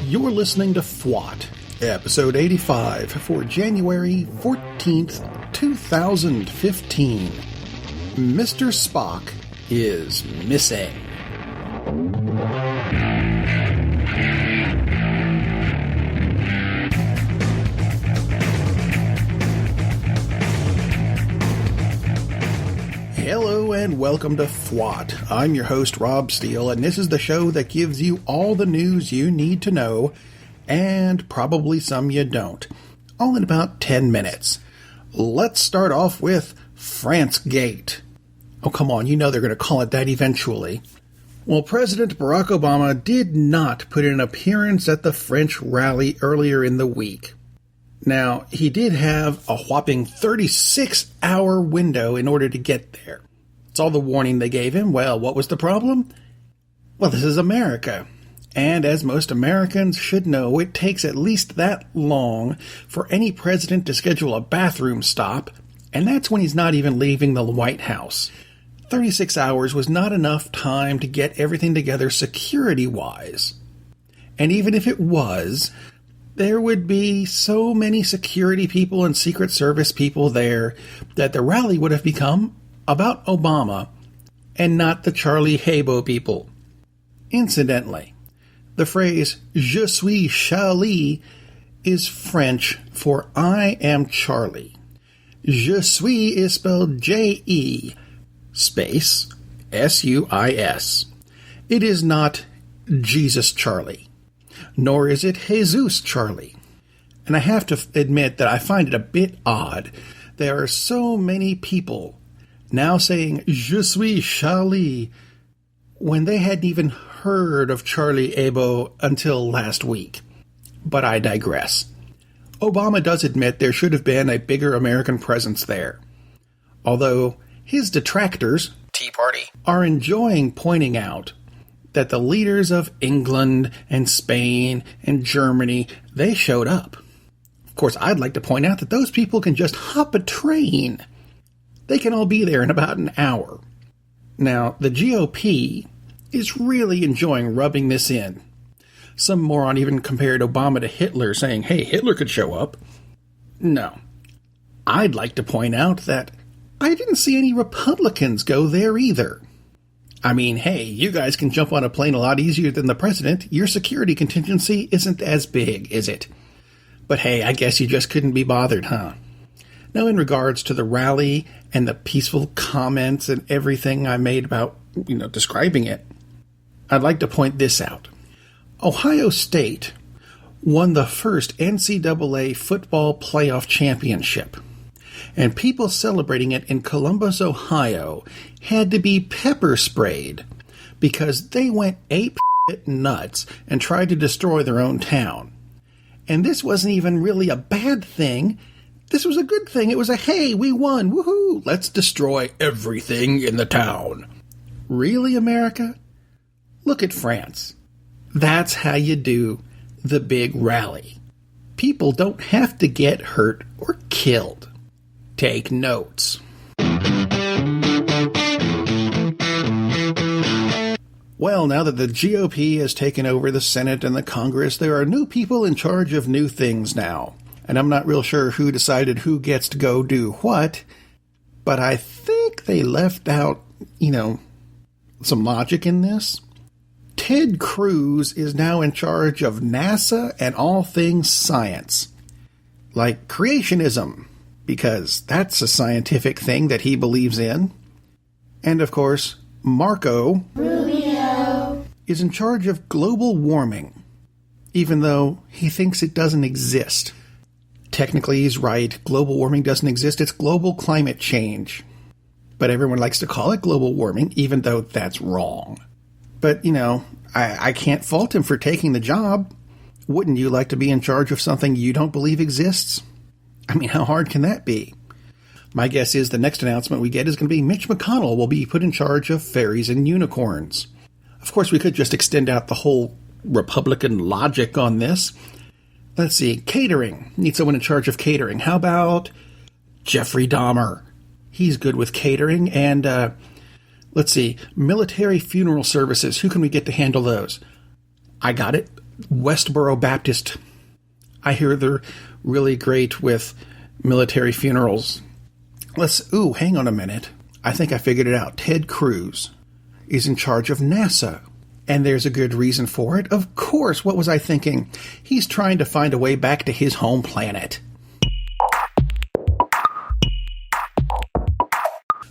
You're listening to FWOT, episode 85 for January 14th, 2015. Mr. Spock is missing. Hello and welcome to FWOT. I'm your host, Rob Steele, and this is the show that gives you all the news you need to know, and probably some you don't, all in about 10 minutes. Let's start off with FranceGate. Oh, come on, you know they're going to call it that eventually. Well, President Barack Obama did not put in an appearance at the French rally earlier in the week. Now, he did have a whopping 36-hour window in order to get there. It's all the warning they gave him. Well, what was the problem? Well, this is America. And as most Americans should know, it takes at least that long for any president to schedule a bathroom stop, and that's when he's not even leaving the White House. 36 hours was not enough time to get everything together security-wise. And even if it was, there would be so many security people and Secret Service people there that the rally would have become about Obama and not the Charlie Hebdo people. Incidentally, the phrase "Je suis Charlie" is French for "I am Charlie." Je suis is spelled J-E space S-U-I-S. It is not Jesus Charlie, nor is it Jesus Charlie. And I have to admit that I find it a bit odd. There are so many people now saying "Je suis Charlie" when they hadn't even heard of Charlie Hebdo until last week. But I digress. Obama does admit there should have been a bigger American presence there. Although his detractors, Tea Party, are enjoying pointing out that the leaders of England and Spain and Germany, they showed up. Of course, I'd like to point out that those people can just hop a train. They can all be there in about an hour. Now, the GOP is really enjoying rubbing this in. Some moron even compared Obama to Hitler, saying, hey, Hitler could show up. No. I'd like to point out that I didn't see any Republicans go there either. I mean, hey, you guys can jump on a plane a lot easier than the president. Your security contingency isn't as big, is it? But hey, I guess you just couldn't be bothered, huh? Now, in regards to the rally and the peaceful comments and everything I made about, describing it, I'd like to point this out. Ohio State won the first NCAA football playoff championship, and people celebrating it in Columbus, Ohio, had to be pepper sprayed because they went ape nuts and tried to destroy their own town. And this wasn't even really a bad thing. This was a good thing. It was a, hey, we won, woohoo, let's destroy everything in the town. Really, America? Look at France. That's how you do the big rally. People don't have to get hurt or killed. Take notes. Well, now that the GOP has taken over the Senate and the Congress, there are new people in charge of new things now. And I'm not real sure who decided who gets to go do what, but I think they left out, some logic in this. Ted Cruz is now in charge of NASA and all things science, like creationism, because that's a scientific thing that he believes in. And of course, Marco Rubio is in charge of global warming, even though he thinks it doesn't exist. Technically, he's right. Global warming doesn't exist. It's global climate change. But everyone likes to call it global warming, even though that's wrong. But, I can't fault him for taking the job. Wouldn't you like to be in charge of something you don't believe exists? I mean, how hard can that be? My guess is the next announcement we get is going to be Mitch McConnell will be put in charge of fairies and unicorns. Of course, we could just extend out the whole Republican logic on this. Let's see, catering. Need someone in charge of catering. How about Jeffrey Dahmer? He's good with catering. And, let's see, military funeral services. Who can we get to handle those? I got it. Westboro Baptist. I hear they're really great with military funerals. Hang on a minute. I think I figured it out. Ted Cruz is in charge of NASA. And there's a good reason for it. Of course, what was I thinking? He's trying to find a way back to his home planet.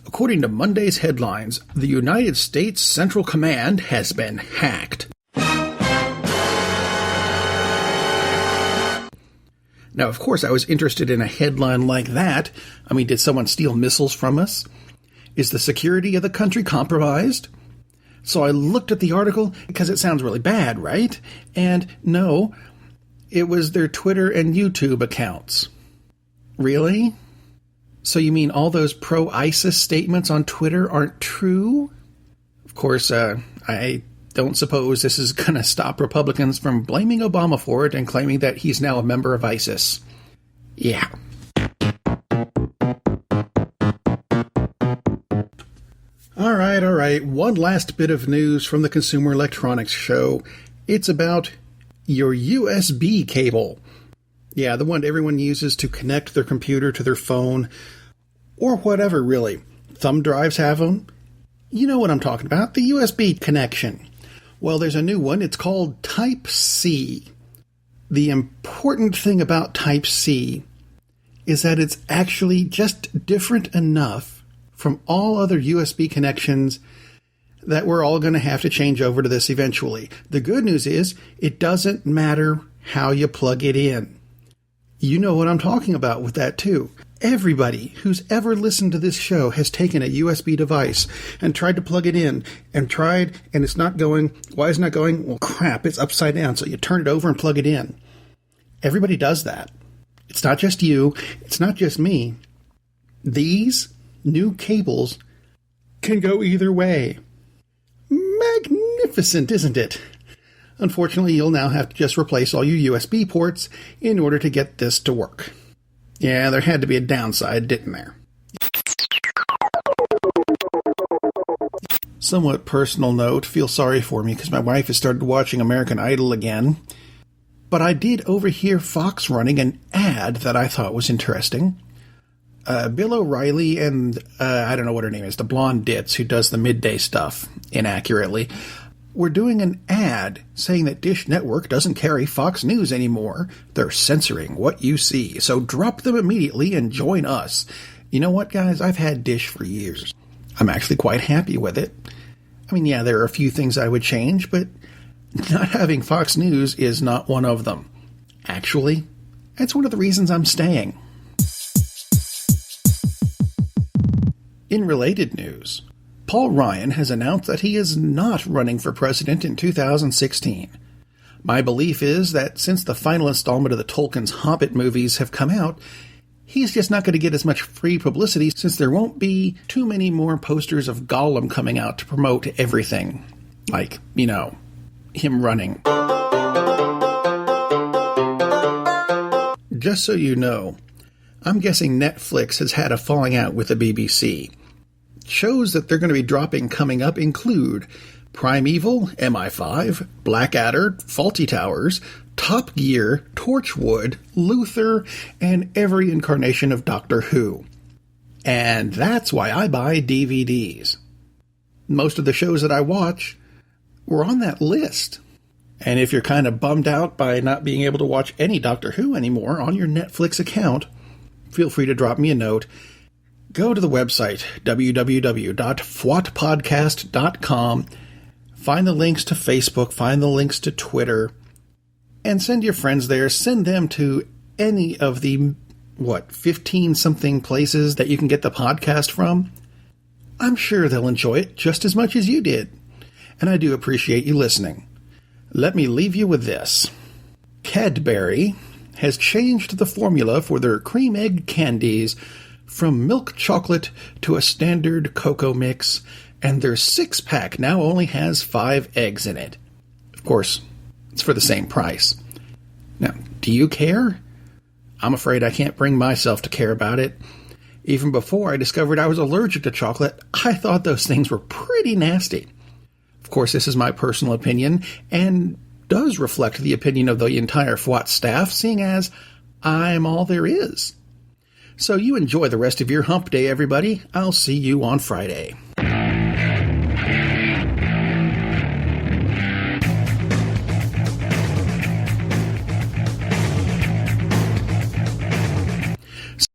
According to Monday's headlines, the United States Central Command has been hacked. Now, of course, I was interested in a headline like that. I mean, did someone steal missiles from us? Is the security of the country compromised? So I looked at the article because it sounds really bad, right? And no, it was their Twitter and YouTube accounts. Really? So you mean all those pro-ISIS statements on Twitter aren't true? Of course, I don't suppose this is going to stop Republicans from blaming Obama for it and claiming that he's now a member of ISIS. Yeah. All right. One last bit of news from the Consumer Electronics Show. It's about your USB cable. Yeah, the one everyone uses to connect their computer to their phone, or whatever, really. Thumb drives have them. You know what I'm talking about, the USB connection. Well, there's a new one. It's called Type-C. The important thing about Type-C is that it's actually just different enough from all other USB connections that we're all going to have to change over to this eventually. The good news is it doesn't matter how you plug it in. You know what I'm talking about with that too. Everybody who's ever listened to this show has taken a USB device and tried to plug it in and it's not going. Why is it not going? Well, crap, it's upside down. So you turn it over and plug it in. Everybody does that. It's not just you. It's not just me. These new cables can go either way. Magnificent, isn't it? Unfortunately, you'll now have to just replace all your USB ports in order to get this to work. Yeah, there had to be a downside, didn't there? Somewhat personal note, feel sorry for me because my wife has started watching American Idol again. But I did overhear Fox running an ad that I thought was interesting. Bill O'Reilly and, I don't know what her name is, the blonde ditz who does the midday stuff inaccurately, were doing an ad saying that Dish Network doesn't carry Fox News anymore. They're censoring what you see, so drop them immediately and join us. You know what, guys? I've had Dish for years. I'm actually quite happy with it. I mean, yeah, there are a few things I would change, but not having Fox News is not one of them. Actually, that's one of the reasons I'm staying. In related news, Paul Ryan has announced that he is not running for president in 2016. My belief is that since the final installment of the Tolkien's Hobbit movies have come out, he's just not going to get as much free publicity since there won't be too many more posters of Gollum coming out to promote everything. Like, you know, him running. Just so you know, I'm guessing Netflix has had a falling out with the BBC. Shows that they're going to be dropping coming up include Primeval, MI5, Blackadder, Fawlty Towers, Top Gear, Torchwood, Luther, and every incarnation of Doctor Who. And that's why I buy DVDs. Most of the shows that I watch were on that list. And if you're kind of bummed out by not being able to watch any Doctor Who anymore on your Netflix account, feel free to drop me a note. Go to the website, www.fwotpodcast.com, find the links to Facebook, find the links to Twitter, and send your friends there. Send them to any of the, 15-something places that you can get the podcast from. I'm sure they'll enjoy it just as much as you did. And I do appreciate you listening. Let me leave you with this. Cadbury has changed the formula for their cream egg candies from milk chocolate to a standard cocoa mix, and their 6-pack now only has 5 eggs in it. Of course, it's for the same price. Now, do you care? I'm afraid I can't bring myself to care about it. Even before I discovered I was allergic to chocolate, I thought those things were pretty nasty. Of course, this is my personal opinion, and does reflect the opinion of the entire FWOT staff, seeing as I'm all there is. So you enjoy the rest of your hump day, everybody. I'll see you on Friday.